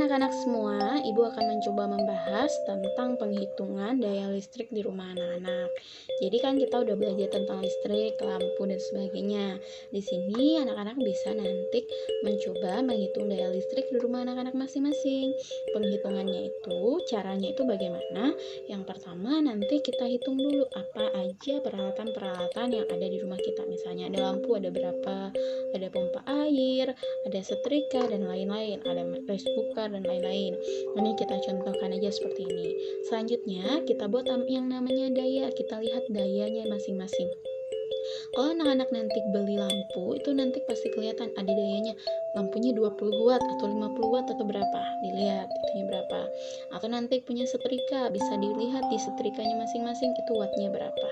anak-anak semua, Ibu akan mencoba membahas tentang penghitungan daya listrik di rumah anak-anak. Jadi kan kita udah belajar tentang listrik, lampu, dan sebagainya. Di sini anak-anak bisa nanti mencoba menghitung daya listrik di rumah anak-anak masing-masing. Penghitungannya itu, caranya itu bagaimana? Yang pertama nanti kita hitung dulu apa aja peralatan-peralatan yang ada di rumah kita. Misalnya ada lampu, ada berapa, ada pompa air, ada setrika dan lain-lain, ada rice cooker dan lain-lain. Ini kita contohkan aja seperti ini. Selanjutnya kita buat yang namanya daya. Kita lihat dayanya masing-masing. Kalau anak-anak nanti beli lampu, itu nanti pasti kelihatan ada dayanya. Lampunya 20 watt atau 50 watt atau berapa. Dilihat itunya berapa. Atau nanti punya setrika, bisa dilihat di setrikanya masing-masing itu wattnya berapa.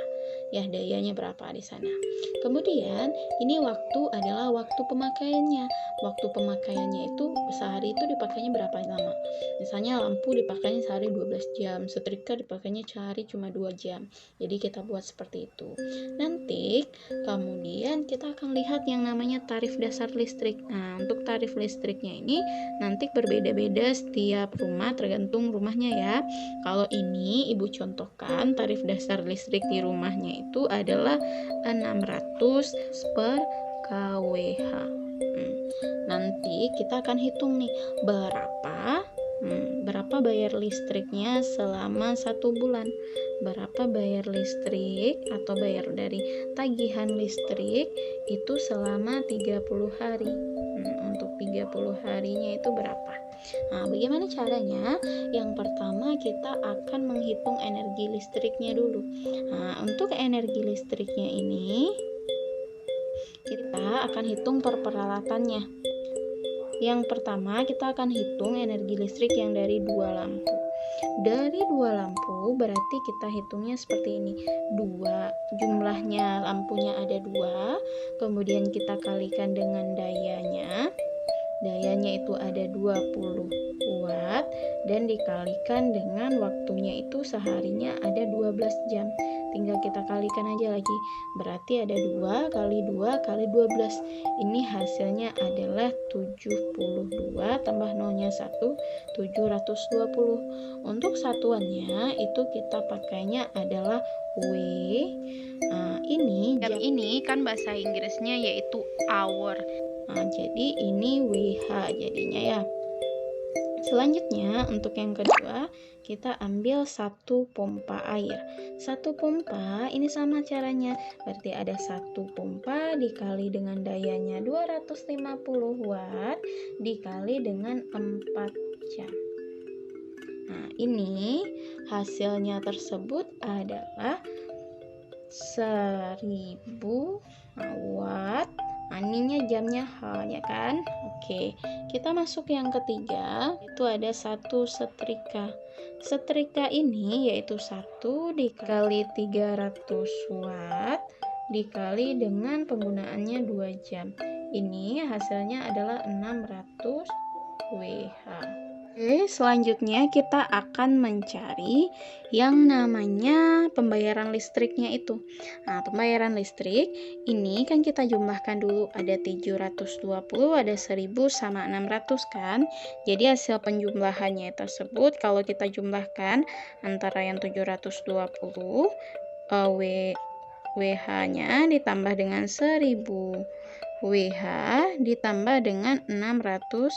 Ya, dayanya berapa di sana. Kemudian, ini waktu adalah waktu pemakaiannya. Waktu pemakaiannya itu sehari itu dipakainya berapa lama. Misalnya lampu dipakainya sehari 12 jam, setrika dipakainya sehari cuma 2 jam. Jadi kita buat seperti itu. Nanti kemudian kita akan lihat yang namanya tarif dasar listrik. Nah, untuk tarif listriknya ini nanti berbeda-beda setiap rumah tergantung rumahnya ya. Kalau ini Ibu contohkan tarif dasar listrik di rumahnya itu adalah 600 per kWh. Nanti kita akan hitung nih berapa bayar listriknya selama 1 bulan. Berapa bayar listrik atau bayar dari tagihan listrik itu selama 30 hari. Untuk 30 harinya itu berapa? Nah, bagaimana caranya? Yang pertama kita akan menghitung energi listriknya dulu. Nah, untuk energi listriknya ini kita akan hitung per peralatannya. Yang pertama kita akan hitung energi listrik yang dari 2 lampu. Dari 2 lampu berarti kita hitungnya seperti ini. 2 jumlahnya lampunya ada 2, kemudian kita kalikan dengan dayanya. Dayanya itu ada 20 watt dan dikalikan dengan waktunya itu seharinya ada 12 jam. Tinggal kita kalikan aja lagi. Berarti ada 2 kali 2 kali 12. Ini hasilnya adalah 72 tambah nolnya 1, 720. Untuk satuannya itu kita pakainya adalah W. Jam ini kan bahasa Inggrisnya yaitu hour. Jadi ini WH jadinya ya. Selanjutnya untuk yang kedua kita ambil 1 pompa air. 1 pompa ini sama caranya. Berarti ada 1 pompa dikali dengan dayanya 250 watt dikali dengan 4 jam. Nah, ini hasilnya tersebut adalah 1000 watt. Ininya jamnya H ya kan. Oke, kita masuk yang ketiga. Itu ada 1 setrika. Setrika ini yaitu 1 dikali 300 watt dikali dengan penggunaannya 2 jam. Ini hasilnya adalah 600 WH. Oke, selanjutnya kita akan mencari yang namanya pembayaran listriknya itu. Nah, pembayaran listrik ini kan kita jumlahkan dulu, ada 720, ada 1000 sama 600 kan. Jadi hasil penjumlahannya tersebut kalau kita jumlahkan antara yang 720 WH-nya ditambah dengan 1000 WH ditambah dengan 600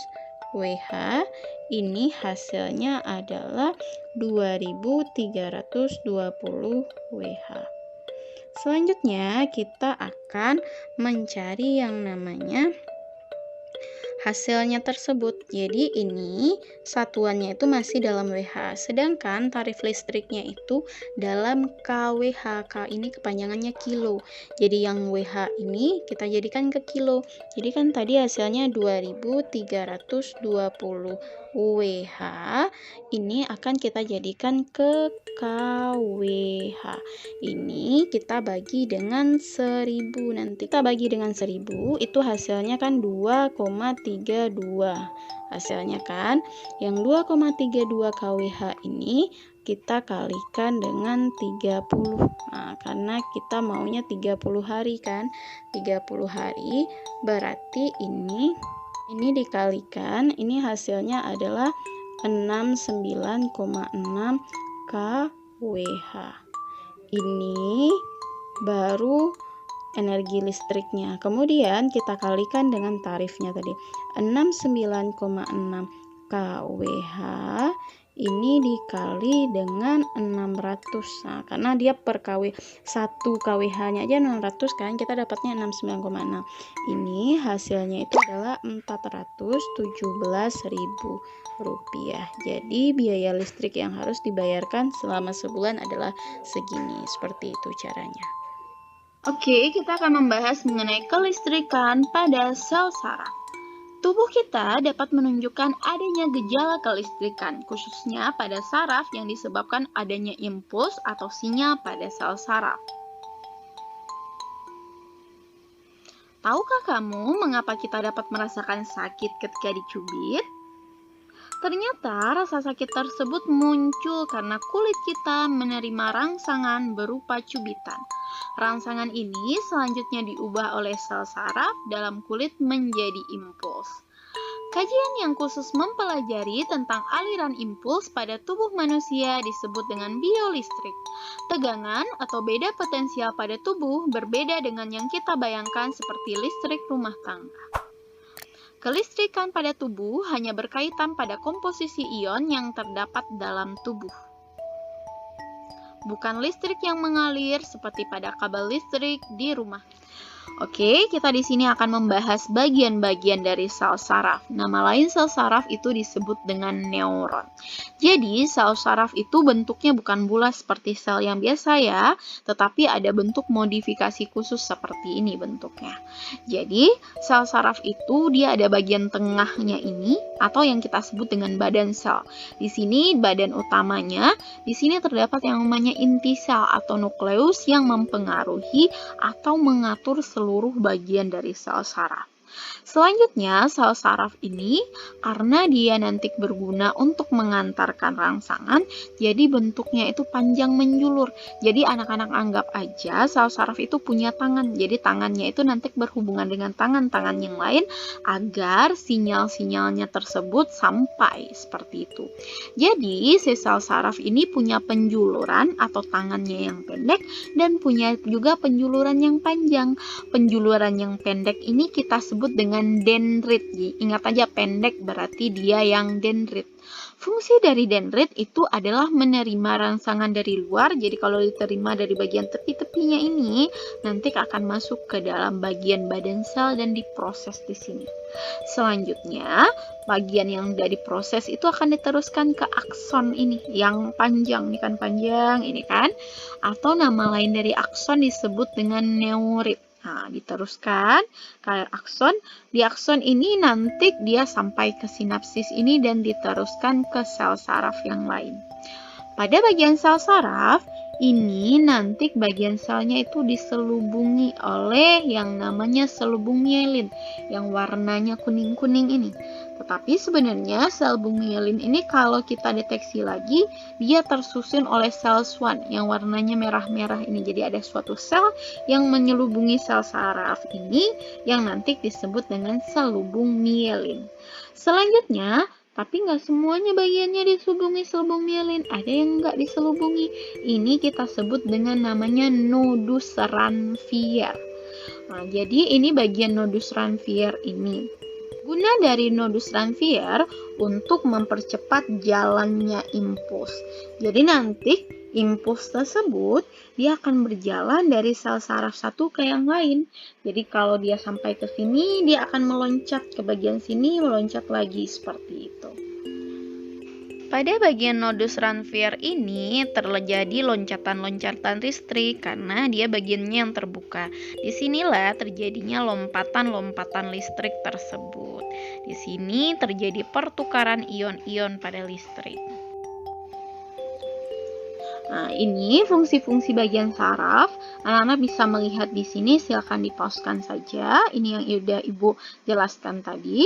WH, ini hasilnya adalah 2320 WH. Selanjutnya kita akan mencari yang namanya hasilnya tersebut. Jadi ini satuannya itu masih dalam WH, sedangkan tarif listriknya itu dalam kWh. K ini kepanjangannya kilo. Jadi yang WH ini kita jadikan ke kilo. Jadi kan tadi hasilnya 2320 WH, ini akan kita jadikan ke kWh. Ini kita bagi dengan 1000 nanti. Kita bagi dengan 1000 itu hasilnya kan 2,32. Hasilnya kan yang 2,32 kWh ini kita kalikan dengan 30. Nah, karena kita maunya 30 hari kan. 30 hari berarti ini Ini dikalikan, ini hasilnya adalah 69,6 kWh. Ini baru energi listriknya. Kemudian kita kalikan dengan tarifnya tadi. 69,6 kWh ini dikali dengan 600. Nah, karena dia per kW 1 kWh-nya aja 600 kan, kita dapatnya 69,6. Ini hasilnya itu adalah 417.000 rupiah. Jadi biaya listrik yang harus dibayarkan selama sebulan adalah segini. Seperti itu caranya. Oke, kita akan membahas mengenai kelistrikan pada sel saraf. Tubuh kita dapat menunjukkan adanya gejala kelistrikan, khususnya pada saraf yang disebabkan adanya impuls atau sinyal pada sel saraf. Tahukah kamu mengapa kita dapat merasakan sakit ketika dicubit? Ternyata rasa sakit tersebut muncul karena kulit kita menerima rangsangan berupa cubitan. Rangsangan ini selanjutnya diubah oleh sel saraf dalam kulit menjadi impuls. Kajian yang khusus mempelajari tentang aliran impuls pada tubuh manusia disebut dengan biolistrik. Tegangan atau beda potensial pada tubuh berbeda dengan yang kita bayangkan seperti listrik rumah tangga. Kelistrikan pada tubuh hanya berkaitan pada komposisi ion yang terdapat dalam tubuh. Bukan listrik yang mengalir seperti pada kabel listrik di rumah. Oke, kita di sini akan membahas bagian-bagian dari sel saraf. Nama lain sel saraf itu disebut dengan neuron. Jadi, sel saraf itu bentuknya bukan bulat seperti sel yang biasa ya, tetapi ada bentuk modifikasi khusus seperti ini bentuknya. Jadi, sel saraf itu dia ada bagian tengahnya ini atau yang kita sebut dengan badan sel. Di sini badan utamanya, di sini terdapat yang namanya inti sel atau nukleus yang mempengaruhi atau mengatur seluruh bagian dari sel saraf. Selanjutnya, sel saraf ini karena dia nanti berguna untuk mengantarkan rangsangan, jadi bentuknya itu panjang menjulur. Jadi anak-anak anggap aja sel saraf itu punya tangan. Jadi tangannya itu nanti berhubungan dengan tangan-tangan yang lain agar sinyal-sinyalnya tersebut sampai seperti itu. Jadi si sel saraf ini punya penjuluran atau tangannya yang pendek dan punya juga penjuluran yang panjang. Penjuluran yang pendek ini kita sebut dengan dendrit. Ingat aja pendek berarti dia yang dendrit. Fungsi dari dendrit itu adalah menerima rangsangan dari luar. Jadi kalau diterima dari bagian tepi-tepinya ini, nanti akan masuk ke dalam bagian badan sel dan diproses di sini. Selanjutnya, bagian yang sudah diproses itu akan diteruskan ke akson ini, yang panjang, ini kan panjang, ini kan. Atau nama lain dari akson disebut dengan neurit. Nah, diteruskan ke akson. Di akson ini nanti dia sampai ke sinapsis ini dan diteruskan ke sel saraf yang lain. Pada bagian sel saraf, ini nanti bagian selnya itu diselubungi oleh yang namanya selubung mielin, yang warnanya kuning-kuning ini. Tetapi sebenarnya selubung mielin ini kalau kita deteksi lagi, dia tersusun oleh sel Schwann yang warnanya merah-merah ini. Jadi ada suatu sel yang menyelubungi sel saraf ini yang nanti disebut dengan selubung mielin. Selanjutnya, tapi nggak semuanya bagiannya diselubungi selubung mielin, ada yang nggak diselubungi. Ini kita sebut dengan namanya nodus Ranvier. Nah, jadi ini bagian nodus Ranvier ini. Guna dari nodus Ranvier untuk mempercepat jalannya impuls. Jadi nanti impuls tersebut dia akan berjalan dari sel saraf satu ke yang lain. Jadi kalau dia sampai ke sini, dia akan meloncat ke bagian sini, meloncat lagi seperti itu. Pada bagian nodus Ranvier ini terjadi loncatan-loncatan listrik karena dia bagiannya yang terbuka. Disinilah terjadinya lompatan-lompatan listrik tersebut. Di sini terjadi pertukaran ion-ion pada listrik. Nah, ini fungsi-fungsi bagian saraf. Anak-anak bisa melihat di sini, silakan dipauskan saja. Ini yang udah Ibu jelaskan tadi.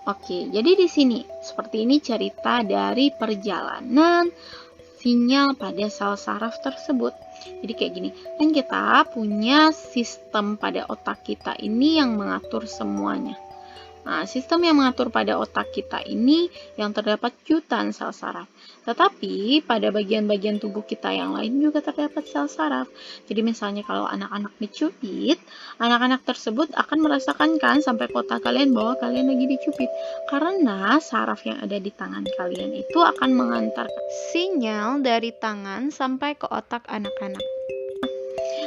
Oke, jadi di sini seperti ini cerita dari perjalanan sinyal pada sel saraf tersebut. Jadi kayak gini, kan kita punya sistem pada otak kita ini yang mengatur semuanya. Nah, sistem yang mengatur pada otak kita ini yang terdapat jutaan sel saraf. Tetapi pada bagian-bagian tubuh kita yang lain juga terdapat sel saraf. Jadi misalnya kalau anak-anak dicubit, anak-anak tersebut akan merasakan kan sampai ke otak kalian bahwa kalian lagi dicubit. Karena saraf yang ada di tangan kalian itu akan mengantar sinyal dari tangan sampai ke otak anak-anak.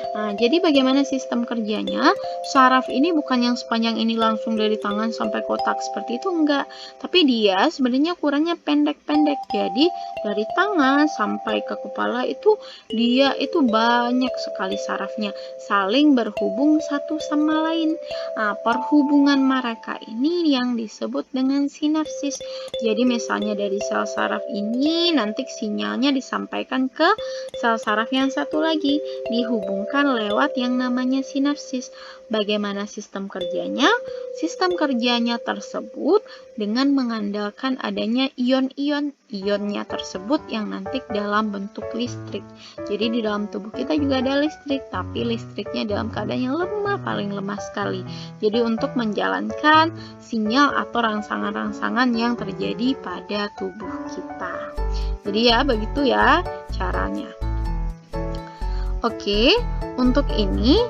Nah, jadi bagaimana sistem kerjanya? Saraf ini bukan yang sepanjang ini langsung dari tangan sampai kotak seperti itu, enggak. Tapi dia sebenarnya ukurannya pendek-pendek. Jadi dari tangan sampai ke kepala itu dia itu banyak sekali sarafnya, saling berhubung satu sama lain. Nah, perhubungan mereka ini yang disebut dengan sinapsis. Jadi misalnya dari sel saraf ini nanti sinyalnya disampaikan ke sel saraf yang satu lagi, dihubungkan lewat yang namanya sinapsis. Bagaimana sistem kerjanya? Sistem kerjanya tersebut dengan mengandalkan adanya ion-ion. Ionnya tersebut yang nanti dalam bentuk listrik. Jadi di dalam tubuh kita juga ada listrik, tapi listriknya dalam keadaan yang lemah, paling lemah sekali. Jadi untuk menjalankan sinyal atau rangsangan-rangsangan yang terjadi pada tubuh kita. Jadi ya begitu ya caranya. Oke, untuk ini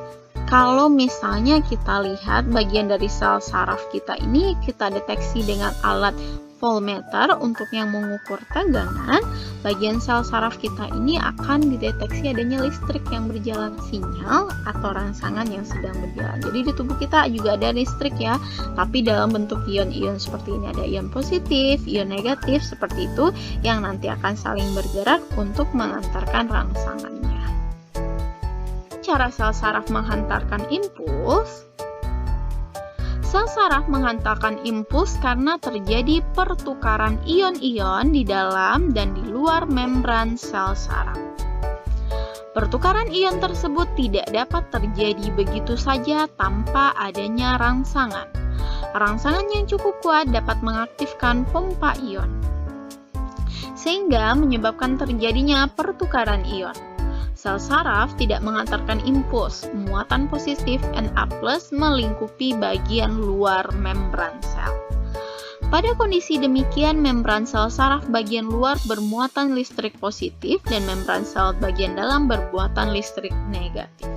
kalau misalnya kita lihat bagian dari sel saraf kita ini kita deteksi dengan alat voltmeter untuk yang mengukur tegangan, bagian sel saraf kita ini akan dideteksi adanya listrik yang berjalan, sinyal atau rangsangan yang sedang berjalan. Jadi di tubuh kita juga ada listrik ya, tapi dalam bentuk ion-ion seperti ini, ada ion positif, ion negatif seperti itu yang nanti akan saling bergerak untuk mengantarkan rangsangannya. Cara sel saraf menghantarkan impuls. Sel saraf menghantarkan impuls karena terjadi pertukaran ion-ion di dalam dan di luar membran sel saraf. Pertukaran ion tersebut tidak dapat terjadi begitu saja tanpa adanya rangsangan. Rangsangan yang cukup kuat dapat mengaktifkan pompa ion, sehingga menyebabkan terjadinya pertukaran ion. Sel saraf tidak mengantarkan impuls, muatan positif Na+ melingkupi bagian luar membran sel. Pada kondisi demikian, membran sel saraf bagian luar bermuatan listrik positif dan membran sel bagian dalam bermuatan listrik negatif.